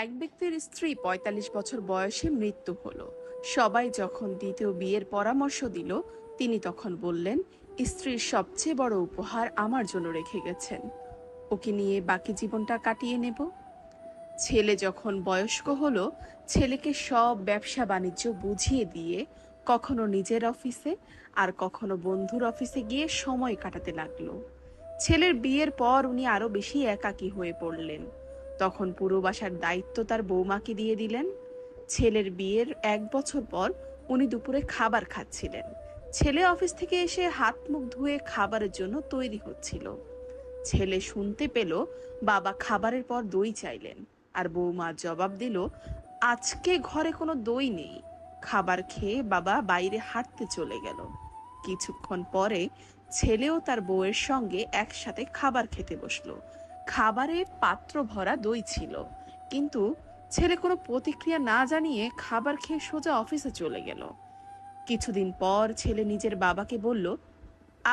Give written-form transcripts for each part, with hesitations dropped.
এক ব্যক্তির স্ত্রী ৪৫ বছর বয়সে মৃত্যু হলো। সবাই যখন দ্বিতীয় বিয়ের পরামর্শ দিল, তিনি তখন বললেন, স্ত্রীর সবচেয়ে বড় উপহার আমার জন্য রেখে গেছেন, ওকে নিয়ে বাকি জীবনটা কাটিয়ে নেব। ছেলে যখন বয়স্ক হলো, ছেলেকে সব ব্যবসা বাণিজ্য বুঝিয়ে দিয়ে কখনো নিজের অফিসে আর কখনো বন্ধুর অফিসে গিয়ে সময় কাটাতে লাগলো। ছেলের বিয়ের পর উনি আরো বেশি একাকী হয়ে পড়লেন। তখন পুরো বাসার দায়িত্ব তার বৌমাকে দিয়ে দিলেন। ছেলের বিয়ের ১ বছর পর উনি দুপুরে খাবার খাচ্ছিলেন। ছেলে অফিস থেকে এসে হাত মুখ ধুয়ে খাবারের জন্য তৈরি হচ্ছিল। ছেলে শুনতে পেল বাবা খাবারের পর দই চাইলেন, আর বৌমা জবাব দিল, আজকে ঘরে কোনো দই নেই। খাবার খেয়ে বাবা বাইরে হাঁটতে চলে গেল। কিছুক্ষণ পরে ছেলেও তার বউয়ের সঙ্গে একসাথে খাবার খেতে বসলো। খাবারে পাত্র ভরা দই ছিল, কিন্তু ছেলে কোনো প্রতিক্রিয়া না জানিয়ে খাবার খেয়ে সোজা অফিসে চলে গেল। কিছুদিন পর ছেলে নিজের বাবাকে বলল,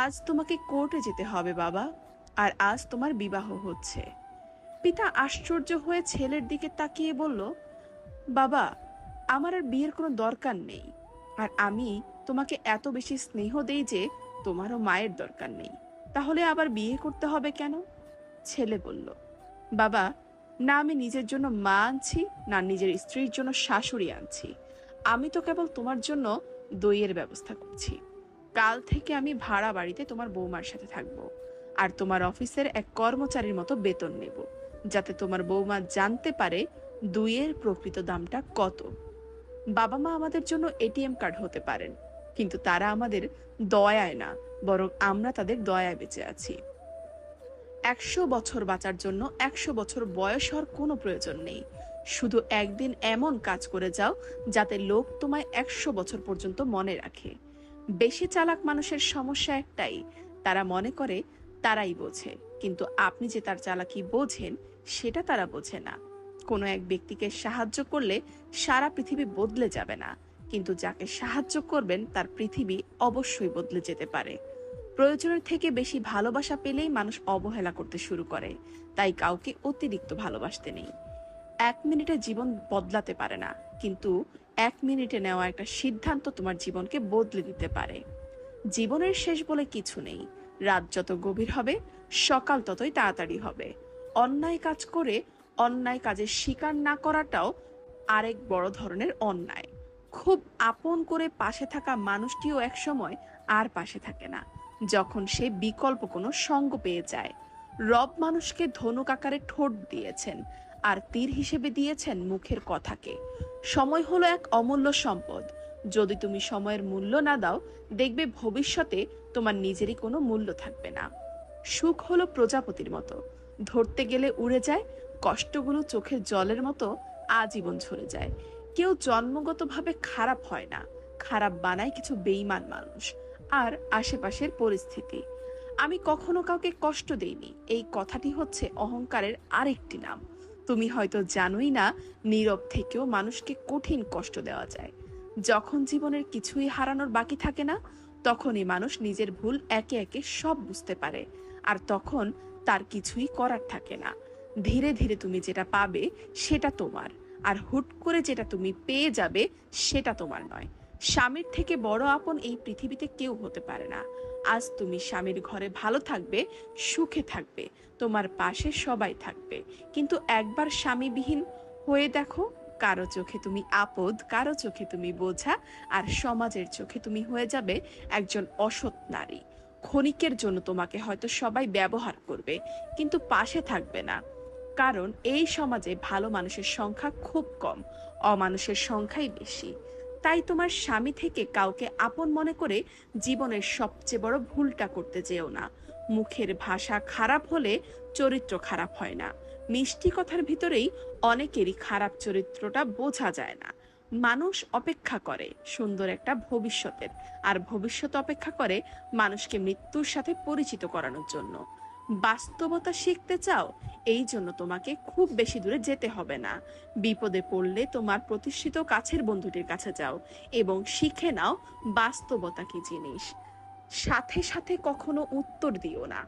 আজ তোমাকে কোর্টে যেতে হবে বাবা, আর আজ তোমার বিবাহ হচ্ছে। পিতা আশ্চর্য হয়ে ছেলের দিকে তাকিয়ে বলল, বাবা, আমার আর বিয়ের কোনো দরকার নেই, আর আমি তোমাকে এত বেশি স্নেহ দেই যে তোমারও মায়ের দরকার নেই, তাহলে আবার বিয়ে করতে হবে কেন? ছেলে বলল, বাবা, না আমি নিজের জন্য মা আনছি, না নিজের স্ত্রীর জন্য শাশুড়ি আনছি। আমি তো কেবল তোমার জন্য দইয়ের ব্যবস্থা করছি। কাল থেকে আমি ভাড়া বাড়িতে তোমার বৌমার সাথে থাকবো, আর তোমার অফিসের এক কর্মচারীর মতো বেতন নেব, যাতে তোমার বৌমা জানতে পারে দইয়ের প্রকৃত দামটা কত। বাবা মা আমাদের জন্য এটিএম কার্ড হতে পারেন, কিন্তু তারা আমাদের দয়ায় না, বরং আমরা তাদের দয়ায় বেঁচে আছি। ১০০ বছর বাঁচার জন্য ১০০ বছর বয়স হওয়ার কোনো প্রয়োজন নেই। শুধু একদিন এমন কাজ করে যাও যাতে লোক তোমায় ১০০ বছর পর্যন্ত মনে রাখে। বেশি চালাক মানুষের সমস্যা একটাই, তারা মনে করে তারাই বোঝে, কিন্তু আপনি যে তার চালাকি বোঝেন সেটা তারা বোঝে না। কোনো এক ব্যক্তিকে সাহায্য করলে সারা পৃথিবী বদলে যাবে না, কিন্তু যাকে সাহায্য করবেন তার পৃথিবী অবশ্যই বদলে যেতে পারে। প্রয়োজনের থেকে বেশি ভালোবাসা পেলেই মানুষ অবহেলা করতে শুরু করে, তাই কাউকে অতিরিক্ত ভালোবাসতে নেই। ১ মিনিটে জীবন বদলাতে পারে না, কিন্তু ১ মিনিটে নেওয়া একটা সিদ্ধান্ত তোমার জীবনকে বদলে দিতে পারে। জীবনের শেষ বলে কিছু নেই। রাত যত গভীর হবে, সকাল ততই তাড়াতাড়ি হবে। অন্যায় কাজ করে অন্যায় কাজের স্বীকার না করাটাও আরেক বড় ধরনের অন্যায়। খুব আপন করে পাশে থাকা মানুষটিও একসময় আর পাশে থাকে না, যখন সে বিকল্প কোনো সঙ্গ পেয়ে যায়। রব মানুষকে ধনুক আকারে ঠোঁট দিয়েছেন, আর তীর হিসেবে দিয়েছেন মুখের কথাকে। সময় হলো এক অমূল্য সম্পদ। যদি তুমি সময়ের মূল্য না দাও, দেখবে ভবিষ্যতে তোমার নিজেরই কোনো মূল্য থাকবে না। সুখ হলো প্রজাপতির মতো, ধরতে গেলে উড়ে যায়, কষ্টগুলো চোখের জলের মতো আজীবন ঝরে যায়। কেউ জন্মগতভাবে খারাপ হয় না, খারাপ বানায় কিছু বেঈমান মানুষ আর আশেপাশের পরিস্থিতি। আমি কখনো কাউকে কষ্ট দেইনি, এই কথাটি হচ্ছে অহংকারের আরেকটি নাম। তুমি হয়তো জানোই না, নীরব থেকেও মানুষকে কঠিন কষ্ট দেওয়া যায়। যখন জীবনের কিছুই হারানোর বাকি থাকে না, তখনই মানুষ নিজের ভুল একে একে সব বুঝতে পারে, আর তখন তার কিছুই করার থাকে না। ধীরে ধীরে তুমি যেটা পাবে সেটা তোমার, আর হুট করে যেটা তুমি পেয়ে যাবে সেটা তোমার নয়। স্বামীর থেকে বড় আপন এই পৃথিবীতে কেউ হতে পারে না। আজ তুমি স্বামীর ঘরে ভালো থাকবে, সুখে থাকবে, তোমার পাশে সবাই থাকবে, কিন্তু একবার স্বামীবিহীন হয়ে দেখো, কারো চোখে তুমি আপদ, কারো চোখে তুমি বোঝা, আর সমাজের চোখে তুমি হয়ে যাবে একজন অসৎ নারী। ক্ষণিকের জন্য তোমাকে হয়তো সবাই ব্যবহার করবে, কিন্তু পাশে থাকবে না। কারণ এই সমাজে ভালো মানুষের সংখ্যা খুব কম, অমানুষের সংখ্যাই বেশি। তাই তোমার স্বামী থেকে কাউকে আপন মনে করে জীবনের সবচেয়ে বড় ভুলটা করতে যেও না। মুখের ভাষা খারাপ হলে চরিত্র খারাপ হয় না। মিষ্টি কথার ভিতরেই অনেকেরই খারাপ চরিত্রটা বোঝা যায় না। মানুষ অপেক্ষা করে সুন্দর একটা ভবিষ্যতের, আর ভবিষ্যৎ অপেক্ষা করে মানুষকে মৃত্যুর সাথে পরিচিত করানোর জন্য। বাস্তবতা শিখতে চাও, এই জন্য তোমাকে খুব বেশি দূরে যেতে হবে না। বিপদে পড়লে তোমার প্রতিষ্ঠিত কাছের বন্ধুটির কাছে যাও এবং শিখে নাও বাস্তবতা কি জিনিস। সাথে সাথে কখনো উত্তর দিও না।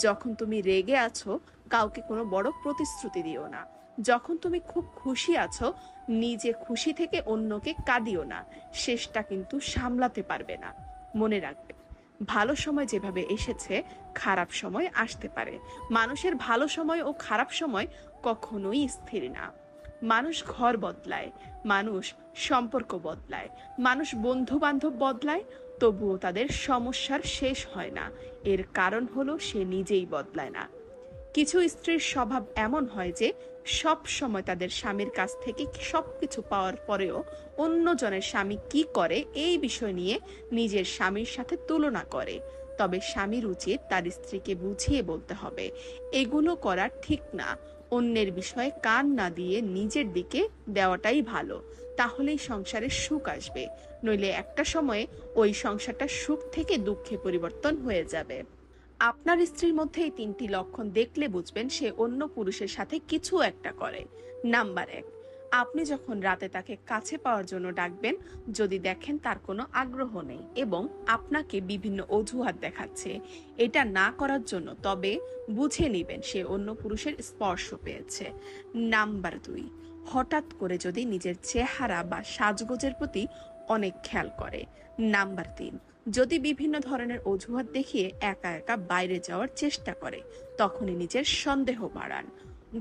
যখন তুমি রেগে আছো, কাউকে কোনো বড় প্রতিশ্রুতি দিও না। যখন তুমি খুব খুশি আছো, নিজে খুশি থেকে অন্যকে কাঁদিও না, শেষটা কিন্তু সামলাতে পারবে না। মনে রাখবে, ভালো সময় যেভাবে এসেছে, খারাপ সময় আসতে পারে। মানুষের ভালো সময় ও খারাপ সময় কখনোই স্থির না। মানুষ ঘর বদলায়, মানুষ সম্পর্ক বদলায়, মানুষ বন্ধু বান্ধব বদলায়, তবুও তাদের সমস্যার শেষ হয় না। এর কারণ হলো সে নিজেই বদলায় না। কিছু স্ত্রীর স্বভাব এমন হয় যে সব সময় তাদের স্বামীর কাছ থেকে সবকিছু পাওয়ার পরেও অন্যজনের স্বামী কি করে এই বিষয় নিয়ে নিজের স্বামীর সাথে তুলনা করে। তবে স্বামীর উচিত তার স্ত্রীকে বুঝিয়ে বলতে হবে, এগুলো করা ঠিক না। অন্যের বিষয়ে কান না দিয়ে নিজের দিকে দেওয়াটাই ভালো। তাহলেই সংসারে সুখ আসবে। নইলে একটা সময়ে ওই সংসারটা সুখ থেকে দুঃখে পরিবর্তন হয়ে যাবে। আপনার স্ত্রীর মধ্যে এই 3টি লক্ষণ দেখলে বুঝবেন সে অন্য পুরুষের সাথে কিছু একটা করে। নাম্বার 1, আপনি যখন রাতে তাকে কাছে পাওয়ার জন্য ডাকবেন, যদি দেখেন তার কোনো আগ্রহ নেই এবং আপনাকে বিভিন্ন অজুহাত দেখাচ্ছে এটা না করার জন্য, তবে বুঝে নিবেন সে অন্য পুরুষের স্পর্শ পেয়েছে। নাম্বার 2, হঠাৎ করে যদি নিজের চেহারা বা সাজগোজের প্রতি অনেক খেয়াল করে। নাম্বার 3, যদি বিভিন্ন ধরনের অজুহাত দেখিয়ে একা একা বাইরে যাওয়ার চেষ্টা করে, তখনই নিজের সন্দেহ বাড়ান।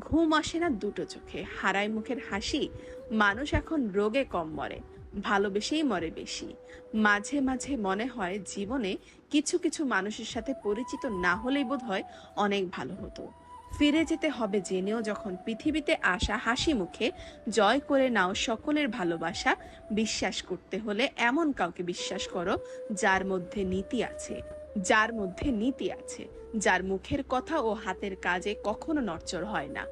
ঘুম আসে না দুটো চোখে, হারায় মুখের হাসি। মানুষ এখন রোগে কম মরে, ভালোবেসেই মরে বেশি। মাঝে মাঝে মনে হয় জীবনে কিছু কিছু মানুষের সাথে পরিচিত না হলেই বোধ হয় অনেক ভালো হতো। ফিরে যেতে হবে জেনেও যখন পৃথিবীতে আসা হাসি মুখে জয় করে নাও সকলের ভালোবাসা। বিশ্বাস করতে হলে এমন কাউকে বিশ্বাস করো যার মধ্যে নীতি আছে, যার মধ্যে নীতি আছে, যার মুখের কথা ও হাতের কাজে কখনো নড়চড় হয় না।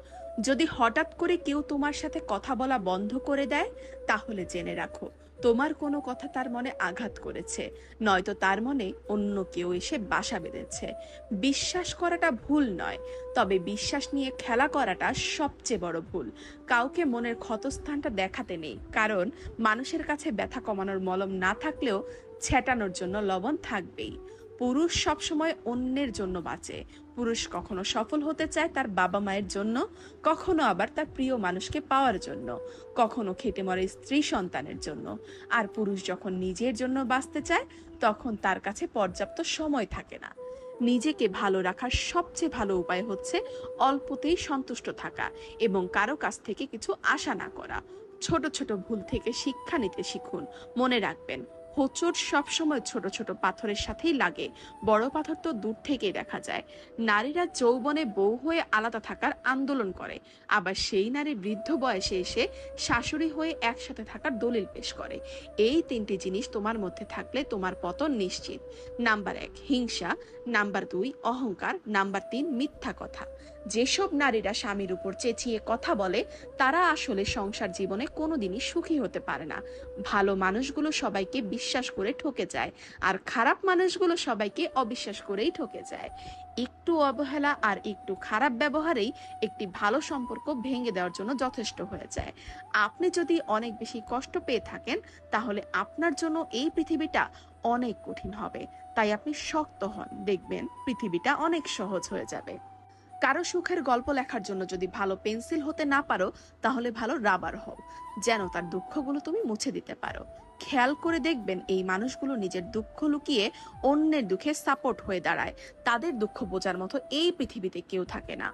যদি হঠাৎ করে কেউ তোমার সাথে কথা বলা বন্ধ করে দেয়, তাহলে জেনে রাখো তোমার কোনো কথা তার মনে আঘাত করেছে, নয়তো তার মনে অন্য কেউ এসে বাসা বেঁধেছে। বিশ্বাস করাটা ভুল নয়, তবে বিশ্বাস নিয়ে খেলা করাটা সবচেয়ে বড় ভুল। কাউকে মনের ক্ষতস্থানটা দেখাতে নেই, কারণ মানুষের কাছে ব্যথা কমানোর মলম না থাকলেও ছেটানোর জন্য লবণ থাকবেই। পুরুষ সবসময় অন্যের জন্য বাঁচে। পুরুষ কখনো সফল হতে চায় তার বাবা মায়ের জন্য, কখনো আবার তার প্রিয় মানুষকে পাওয়ার জন্য, কখনো খেটে মরে স্ত্রী সন্তানের জন্য। আর পুরুষ যখন নিজের জন্য বাঁচতে চায়, তখন তার কাছে পর্যাপ্ত সময় থাকে না। নিজেকে ভালো রাখার সবচেয়ে ভালো উপায় হচ্ছে অল্পতেই সন্তুষ্ট থাকা এবং কারো কাছ থেকে কিছু আশা না করা। ছোট ছোট ভুল থেকে শিক্ষা নিতে শিখুন। মনে রাখবেন, হোঁচট সবসময় ছোট ছোট পাথরের সাথেই লাগে, বড় পাথর তো দূর থেকেই দেখা যায়। নারীরা যৌবনে বউ হয়ে আলাদা থাকার আন্দোলন করে, আবার সেই নারী বৃদ্ধ বয়সে এসে শাশুড়ি হয়ে একসাথে থাকার দলিল পেশ করে। এই 3টি জিনিস তোমার মধ্যে থাকলে তোমার পতন নিশ্চিত। নাম্বার 1, হিংসা। নাম্বার 2, অহংকার। নাম্বার 3, মিথ্যা কথা। যেসব নারীরা স্বামীর উপর চেঁচিয়ে কথা বলে, তারা আসলে সংসার জীবনে কোনোদিনই সুখী হতে পারে না। ভালো মানুষগুলো সবাইকে বিশ্বাস করে ঠকে যায়, আর খারাপ মানুষগুলো সবাইকে অবিশ্বাস করেই ঠকে যায়। একটু অবহেলা আর একটু খারাপ ব্যবহারেই একটি ভালো সম্পর্ক ভেঙে দেওয়ার জন্য যথেষ্ট হয়ে যায়। আপনি যদি অনেক বেশি কষ্ট পেয়ে থাকেন, তাহলে আপনার জন্য এই পৃথিবীটা অনেক কঠিন হবে। তাই আপনি শক্ত হন, দেখবেন পৃথিবীটা অনেক সহজ হয়ে যাবে। কারো সুখের গল্প লেখার জন্য যদি ভালো পেন্সিল হতে না পারো, তাহলে ভালো রাবার হও, যেন তার দুঃখগুলো তুমি মুছে দিতে পারো। খেয়াল করে দেখবেন এই মানুষগুলো নিজের দুঃখ লুকিয়ে অন্যের দুঃখে সাপোর্ট হয়ে দাঁড়ায়। তাদের দুঃখ বোঝার মতো এই পৃথিবীতে কেউ থাকে না।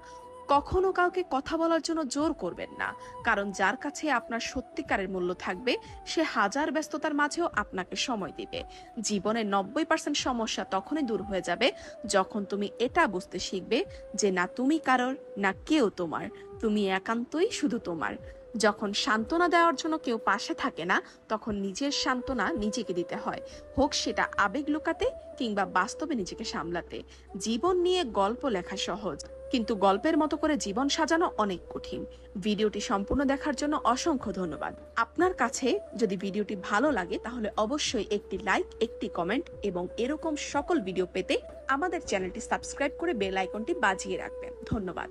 কখনো কাউকে কথা বলার জন্য জোর করবেন না, কারণ যার কাছে আপনার সত্যিকারের মূল্য থাকবে, সে হাজার ব্যস্ততার মাঝেও আপনাকে সময় দিবে। জীবনের 90% সমস্যা তখনই দূর হয়ে যাবে যখন তুমি এটা বুঝতে শিখবে যে না তুমি কারোর, না কেউ তোমার, তুমি একান্তই শুধু তোমার। যখন সান্ত্বনা দেওয়ার জন্য কেউ পাশে থাকে না, তখন নিজের সান্ত্বনা নিজেকে দিতে হয়, হোক সেটা আবেগ লুকাতে কিংবা বাস্তবে নিজেকে সামলাতে। জীবন নিয়ে গল্প লেখা সহজ, কিন্তু গল্পের মতো করে জীবন সাজানো অনেক কঠিন। ভিডিওটি সম্পূর্ণ দেখার জন্য অসংখ্য ধন্যবাদ। আপনার কাছে যদি ভিডিওটি ভালো লাগে, তাহলে অবশ্যই একটি লাইক, একটি কমেন্ট এবং এরকম সকল ভিডিও পেতে আমাদের চ্যানেলটি সাবস্ক্রাইব করে বেল আইকনটি বাজিয়ে রাখবেন। ধন্যবাদ।